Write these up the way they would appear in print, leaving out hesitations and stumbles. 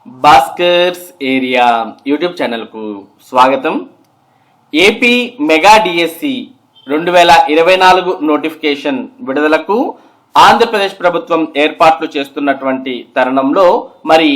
Bhaskar's area YouTube ఛానల్కు స్వాగతం. AP mega DSC 2024 notification విడుదలకు ఆంధ్రప్రదేశ్ ప్రభుత్వం ఏర్పాట్లు చేస్తున్నటువంటి తరుణంలో మరి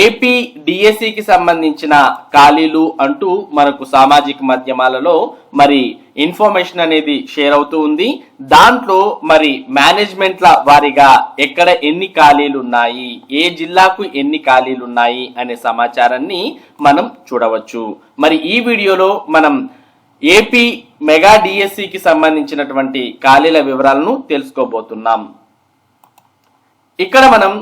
ఏపీ డిఎస్సికి సంబంధించిన ఖాళీలు అంటూ మనకు సామాజిక మాధ్యమాలలో మరి ఇన్ఫర్మేషన్ అనేది షేర్ అవుతూ ఉంది. దాంట్లో మరి మేనేజ్మెంట్ల వారిగా ఎక్కడ ఎన్ని ఖాళీలు ఉన్నాయి, ఏ జిల్లాకు ఎన్ని ఖాళీలు ఉన్నాయి అనే సమాచారాన్ని మనం చూడవచ్చు. మరి ఈ వీడియోలో మనం ఏపీ మెగా డిఎస్సికి సంబంధించినటువంటి ఖాళీల వివరాలను తెలుసుకోబోతున్నాం. ఇక్కడ మనం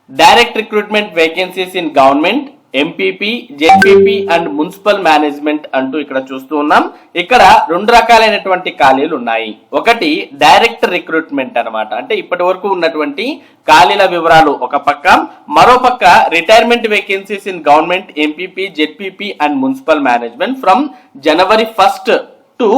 direct recruitment vacancies in government, MPP, ZPP and municipal management అంటూ ఇక్కడ చూస్తూ ఉన్నాం. ఇక్కడ రెండు రకాలైనటువంటి ఖాళీలు ఉన్నాయి. ఒకటి డైరెక్ట్ రిక్రూట్మెంట్ అన్నమాట, అంటే ఇప్పటి వరకు ఉన్నటువంటి ఖాళీల వివరాలు ఒక పక్క, మరో పక్క retirement vacancies in government, MPP, ZPP and municipal management from January 1st to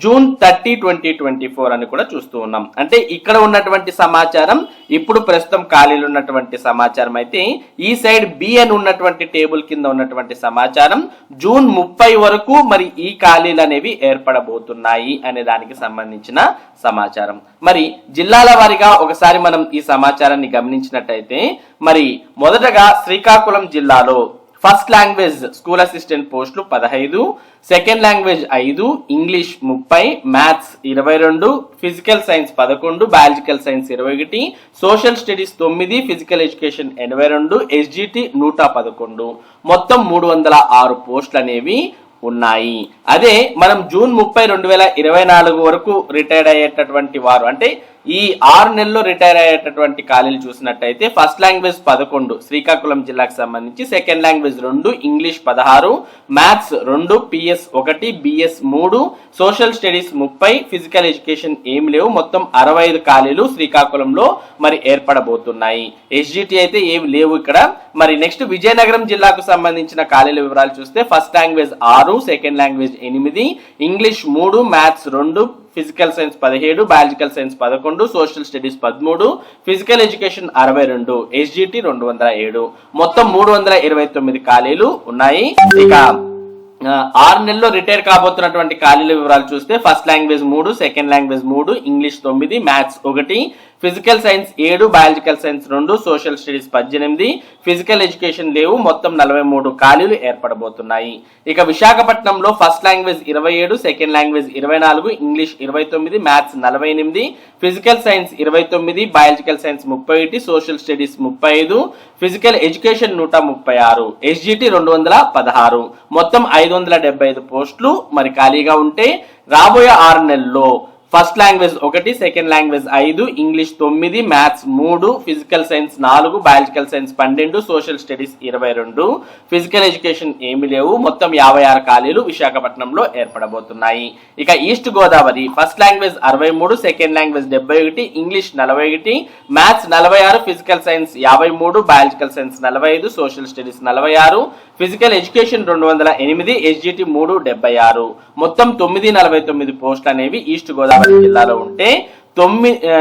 June 30, 2024 అని కూడా చూస్తూ ఉన్నాం. అంటే ఇక్కడ ఉన్నటువంటి సమాచారం ఇప్పుడు ప్రస్తుతం ఖాళీలు ఉన్నటువంటి సమాచారం అయితే, ఈ సైడ్ బి అని ఉన్నటువంటి టేబుల్ కింద ఉన్నటువంటి సమాచారం June 30 వరకు మరి ఈ ఖాళీలు అనేవి ఏర్పడబోతున్నాయి అనే దానికి సంబంధించిన సమాచారం. మరి జిల్లాల వారీగా ఒకసారి మనం ఈ సమాచారాన్ని గమనించినట్టయితే, మరి మొదటగా శ్రీకాకుళం జిల్లాలో ఫస్ట్ లాంగ్వేజ్ స్కూల్ అసిస్టెంట్ పోస్టులు 15, second language 5, English 30, maths 22, physical science 11, biological science 21, social studies 9, physical education 82, SGT 111, మొత్తం 306 పోస్టులు అనేవి ఉన్నాయి. అదే మనం June 30, 2024 వరకు రిటైర్ అయ్యేటటువంటి వారు, అంటే ఈ 6 నెలల్లో రిటైర్ అయ్యేటటువంటి ఖాళీలు చూసినట్టయితే ఫస్ట్ లాంగ్వేజ్ 11 శ్రీకాకుళం జిల్లాకు సంబంధించి, second language 2, English 16, maths 2, PS 1, BS 3, social studies 30, physical education ఏమి లేవు. మొత్తం 65 ఖాళీలు శ్రీకాకుళంలో మరి ఏర్పడబోతున్నాయి. ఎస్జిటి అయితే ఏమి లేవు ఇక్కడ. మరి నెక్స్ట్ విజయనగరం జిల్లాకు సంబంధించిన ఖాళీల వివరాలు చూస్తే first language 6, second language 8, English 3, maths 2, physical science 17, biological science 11, social studies 13, physical education 62, SGT 207, మొత్తం 329 ఖాళీలు ఉన్నాయి. ఇక 6 నెలల్లో రిటైర్ కాబోతున్నటువంటి ఖాళీల వివరాలు చూస్తే first language 3, second language 3, English 9, maths 1, physical science 7, biological science 2, social studies 18, physical education లేవు. మొత్తం 43 ఖాళీలు ఏర్పడబోతున్నాయి. ఇక విశాఖపట్నంలో first language 27, second language 24, English 29, maths 48, physical science 29, biological science 31, social studies 35, physical education 136, SGT 216, మొత్తం 575 పోస్టులు మరి ఖాళీగా ఉంటే రాబోయే 6 నెలల్లో first language 1, second language 5, English 9, maths 3, physical science 4, biological science 12, social studies 22, physical education ఏమి లేవు. మొత్తం 56 ఖాళీలు విశాఖపట్నంలో ఏర్పడబోతున్నాయి. ఇక east Godavari first language 63, second language 71, English 41, maths 46, physical science 53, biological science 45, social studies 46, physical education 208, SGT 376, మొత్తం 949 పోస్టులు అనేవి ఈస్ట్ గోదావరి జిల్లాలో ఉంటే,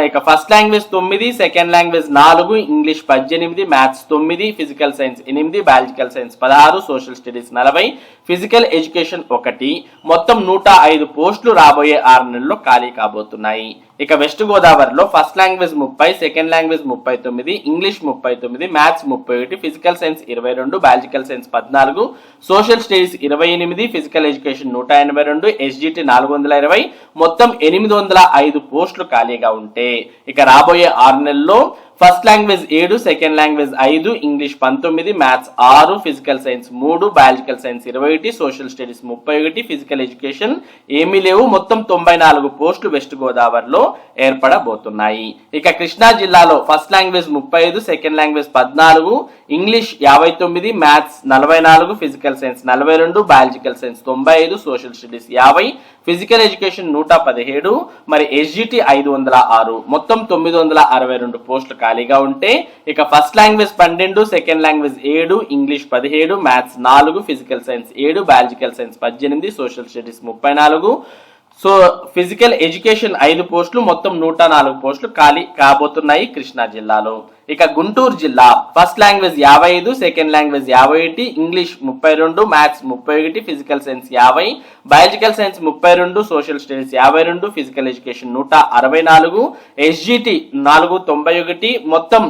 ఇక first language 9, second language 4, English 18, maths 9, physical science 8, biological science 16, social studies 40, physical education 1, మొత్తం 105 పోస్టులు రాబోయే 6 నెలల్లో ఖాళీ కాబోతున్నాయి. ఇక వెస్ట్ గోదావరిలో first language 30, second language 39, English 39, maths 31, physical science 22, biological science 14, social studies 28, physical education 182, SGT 420, మొత్తం 805 పోస్టులు ఖాళీగా ఉంటే, ఇక రాబోయే 6 నెలల్లో first language 7, second language 5, English 19, maths 6, physical science 3, biological science 21, social studies 31, physical education ఏమీ లేవు. మొత్తం 94 పోస్టులు వెస్ట్ గోదావరిలో ఏర్పడబోతున్నాయి. ఇక కృష్ణా జిల్లాలో first language 35, second language 14, English 59, maths 44, physical science 42, biological science 95, social studies 50, physical education 117, మరి ఎస్జిటి 506, మొత్తం 962 పోస్టులు ఖాళీగా ఉంటే, ఇక first language 12, second language 7, English 17, maths 4, physical science 7, biological science 18, social studies 34, so physical education 5 పోస్టులు, మొత్తం 104 పోస్టులు ఖాళీ కాబోతున్నాయి కృష్ణా జిల్లాలో. ఇక గుంటూరు జిల్లా first language 55, second language 51, English 32, maths 31, physical science 50, biological science 32, social studies 52, physical education 164, SGT 491, మొత్తం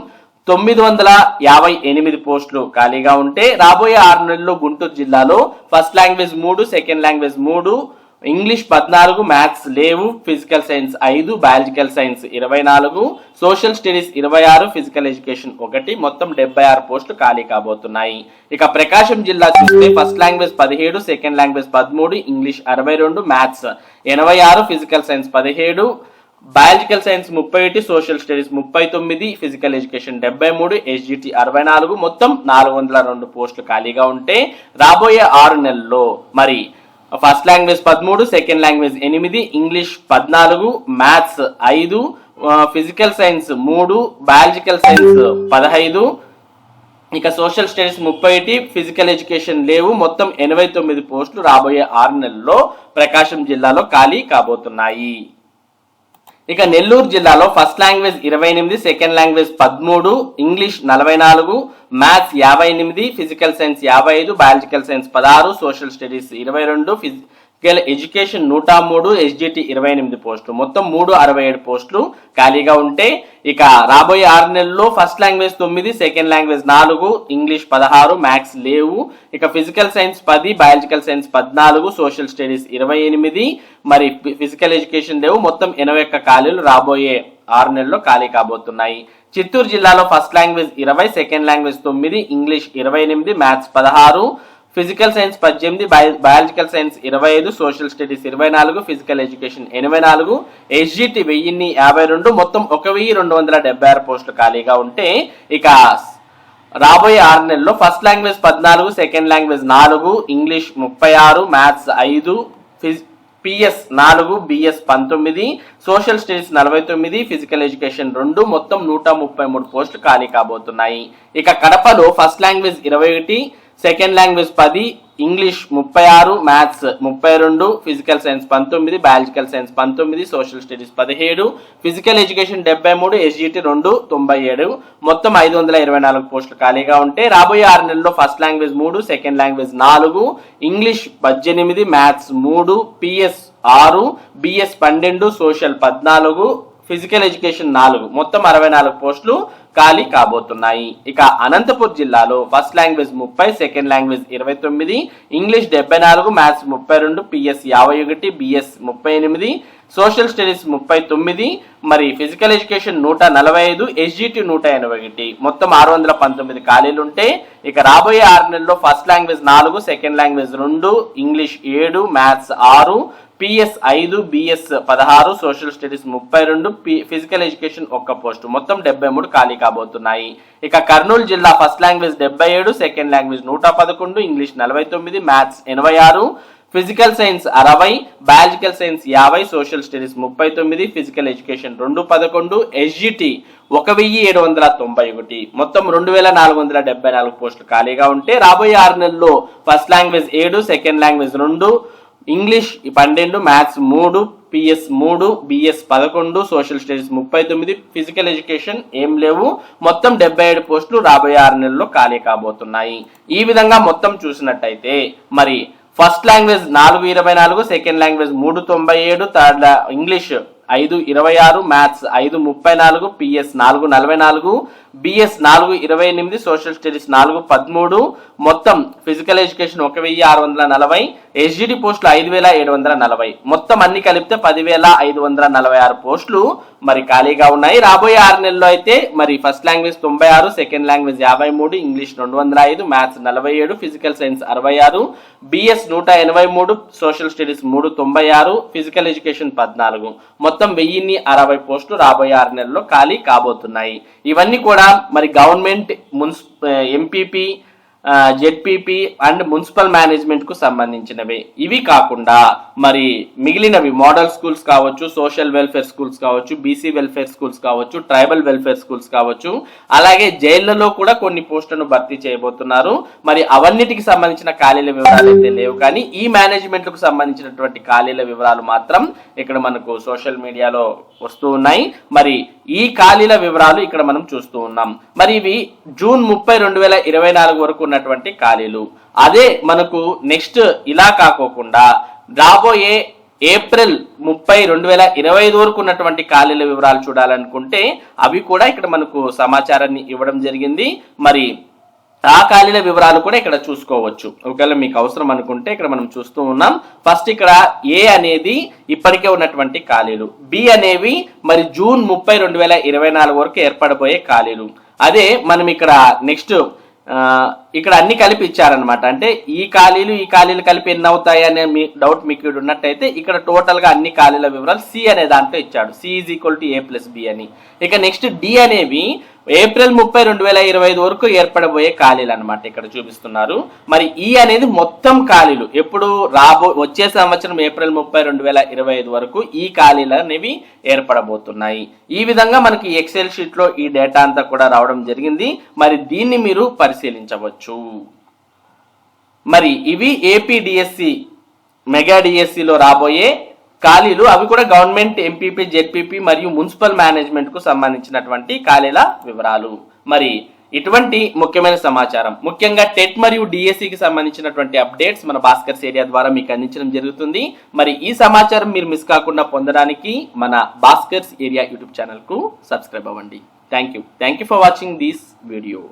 958 పోస్టులు ఖాళీగా ఉంటే రాబోయే 6 నెలల్లో గుంటూరు జిల్లాలో first language 3, second language 3, English 14, maths లేవు, physical science 5, biological science 24, social studies 26, physical education 1, మొత్తం 76 పోస్టులు ఖాళీ కాబోతున్నాయి. ఇక ప్రకాశం జిల్లా చూస్తే first language 17, second language 13, English 62, maths 86, physical science 17, biological science 31, social studies 39, physical education 73, SGT 64, మొత్తం 402 పోస్టులు ఖాళీగా ఉంటే రాబోయే 6 నెలల్లో మరి first language 13, second language 8, English 14, maths 5, physical science 3, biological science 15, ఇక సోషల్ స్టడీస్ 31, ఫిజికల్ ఎడ్యుకేషన్ లేవు, మొత్తం 89 పోస్టులు రాబోయే 6 నెలల్లో ప్రకాశం జిల్లాలో ఖాళీ కాబోతున్నాయి. ఇక నెల్లూరు జిల్లాలో first language 28, second language 13, English 44, maths 58, physical science 55, biological science 16, social studies 22, physical education 103, SGT 28 పోస్టులు, మొత్తం 367 పోస్టులు ఖాళీగా ఉంటే ఇక రాబోయే 6 నెలల్లో first language 9, second language 4, English 16, maths లేవు, ఇక physical science 10, biological science 14, social studies 28, మరి ఫిజికల్ ఎడ్యుకేషన్ లేవు, మొత్తం 81 ఖాళీలు రాబోయే 6 నెలల్లో ఖాళీ కాబోతున్నాయి. చిత్తూరు జిల్లాలో first language 20, second language 9, English 28, maths 16, physical science 18, biological science 25, social studies 24, physical education 84, SGT 1052, మొత్తం 1276 పోస్టులు ఖాళీగా ఉంటే ఇక రాబోయే 6 నెలల్లో first language 14, second language 4, English 36, maths 5, PS 4, BS 19, social studies 49, physical education 2, మొత్తం 133 పోస్టులు ఖాళీ కాబోతున్నాయి. ఇక కడపలో first language 21, second language 10, English 36, maths 32, physical science 19, biological science 19, social studies 17, physical education 73, SGT 2 97, మొత్తం 524 పోస్టులు ఖాళీగా ఉంటే రాబోయే 6 నెలల్లో first language 3, second language 4, English 18, maths 3, PS 6, BS 12, social 14, physical education 4, మొత్తం 64 పోస్టులు ఖాళీ కాబోతున్నాయి. ఇక అనంతపురం జిల్లాలో first language 30, second language 29, English 74, maths 32, PS 51, BS 38, social studies 39, మరి ఫిజికల్ ఎడ్యుకేషన్ 145, ఎస్జిటి 181, మొత్తం 619 ఖాళీలు ఉంటే ఇక రాబోయే 6 నెలల్లో first language 4, second language 2, English 7, maths 6, PS 5, BS 16, social studies 32, physical education 1 post, మొత్తం 73 ఖాళీ కాబోతున్నాయి. ఇక కర్నూలు జిల్లా first language 77, second language 111, English 49, maths 86, physical science 60, biological science 50, social studies 39, physical education 211, SGT 1791, మొత్తం 2474 పోస్టులు ఖాళీగా ఉంటే రాబోయే 6 నెలల్లో first language 7, second language 2, English 12, maths 3, PS 3, BS 11, social studies 39, physical education ఏం లేవు, మొత్తం 77 పోస్టులు రాబోయే 6 నెలల్లో ఖాళీ కాబోతున్నాయి. ఈ విధంగా మొత్తం చూసినట్టయితే మరి first language 424, second language 397, third English 526, maths 534, PS 444, BS 428, social studies 413, మొత్తం ఫిజికల్ ఎడ్యుకేషన్ 1640, ఎస్జిడి పోస్టులు 5740, మొత్తం అన్ని కలిపితే 10546 పోస్టులు మరి ఖాళీగా ఉన్నాయి. రాబోయే 6 నెలల్లో అయితే మరి first language 96, second language 53, English 205, maths 47, physical science 66, BS 183, social studies 396, physical education 14, మొత్తం 1060 పోస్టులు రాబోయే 6 నెలల్లో ఖాళీ కాబోతున్నాయి. ఇవన్నీ కూడా మరి government MPP, ZPP and municipal management కు సంబంధించినవే. ఇవి కాకుండా మరి మిగిలినవి మోడల్ స్కూల్స్ కావచ్చు, సోషల్ వెల్ఫేర్ స్కూల్స్ కావచ్చు, బీసీ వెల్ఫేర్ స్కూల్స్ కావచ్చు, ట్రైబల్ వెల్ఫేర్ స్కూల్స్ కావచ్చు, అలాగే జైళ్లలో కూడా కొన్ని పోస్టులను భర్తీ చేయబోతున్నారు. మరి అవన్నిటికి సంబంధించిన ఖాళీల వివరాలు అయితే లేవు, కానీ ఈ మేనేజ్మెంట్ కు సంబంధించినటువంటి ఖాళీల వివరాలు మాత్రం ఇక్కడ మనకు సోషల్ మీడియాలో వస్తూ ఉన్నాయి. మరి ఈ ఖాళీల వివరాలు ఇక్కడ మనం చూస్తూ ఉన్నాం. మరి ఇవి జూన్ 30, 2024 వరకు ఉన్నటువంటి ఖాళీలు. అదే మనకు నెక్స్ట్ ఇలా కాకోకుండా రాబోయే ఏప్రిల్ 30, 2025 వరకు ఉన్నటువంటి ఖాళీల వివరాలు చూడాలనుకుంటే అవి కూడా ఇక్కడ మనకు సమాచారాన్ని ఇవ్వడం జరిగింది. మరి ఆ ఖాళీల వివరాలు కూడా ఇక్కడ చూసుకోవచ్చు. ఒకవేళ మీకు అవసరం అనుకుంటే ఇక్కడ మనం చూస్తూ ఉన్నాం. ఫస్ట్ ఇక్కడ ఏ అనేది ఇప్పటికే ఉన్నటువంటి ఖాళీలు, బి అనేవి మరి జూన్ 30, 2024 వరకు ఏర్పడబోయే ఖాళీలు. అదే మనం ఇక్కడ నెక్స్ట్ ఇక్కడ అన్ని కలిపి ఇచ్చారనమాట. అంటే ఈ ఖాళీలు కలిపి ఎన్ని అవుతాయి అనే మీ డౌట్ మీకు ఉన్నట్టయితే ఇక్కడ టోటల్ గా అన్ని ఖాళీల వివరాలు సి అనే దాంట్లో ఇచ్చాడు. C is equal to A+B అని. ఇక నెక్స్ట్ డి అనేవి ఏప్రిల్ 30, 2025 వరకు ఏర్పడబోయే ఖాళీలు అనమాట ఇక్కడ చూపిస్తున్నారు. మరి ఈ అనేది మొత్తం ఖాళీలు ఎప్పుడు వచ్చే సంవత్సరం ఏప్రిల్ 30, 2025 వరకు ఈ ఖాళీలు అనేవి ఏర్పడబోతున్నాయి. ఈ విధంగా మనకి ఎక్సెల్ షీట్ లో ఈ డేటా అంతా కూడా రావడం జరిగింది. మరి దీన్ని మీరు పరిశీలించవచ్చు. మరి ఇవి ఏపీ డిఎస్సి మెగా డిఎస్సిలో రాబోయే ఖాళీలు. అవి కూడా గవర్నమెంట్ ఎంపీపీ, జెడ్పీపీ మరియు మున్సిపల్ మేనేజ్మెంట్ కు సంబంధించినటువంటి ఖాళీల వివరాలు. మరి ఇటువంటి ముఖ్యమైన సమాచారం, ముఖ్యంగా టెట్ మరియు డిఎస్సికి సంబంధించినటువంటి అప్డేట్స్ మన భాస్కర్స్ ఏరియా ద్వారా మీకు అందించడం జరుగుతుంది. మరి ఈ సమాచారం మీరు మిస్ కాకుండా పొందడానికి మన భాస్కర్స్ ఏరియా యూట్యూబ్ ఛానల్ కు సబ్స్క్రైబ్ అవ్వండి. Thank you for watching this video.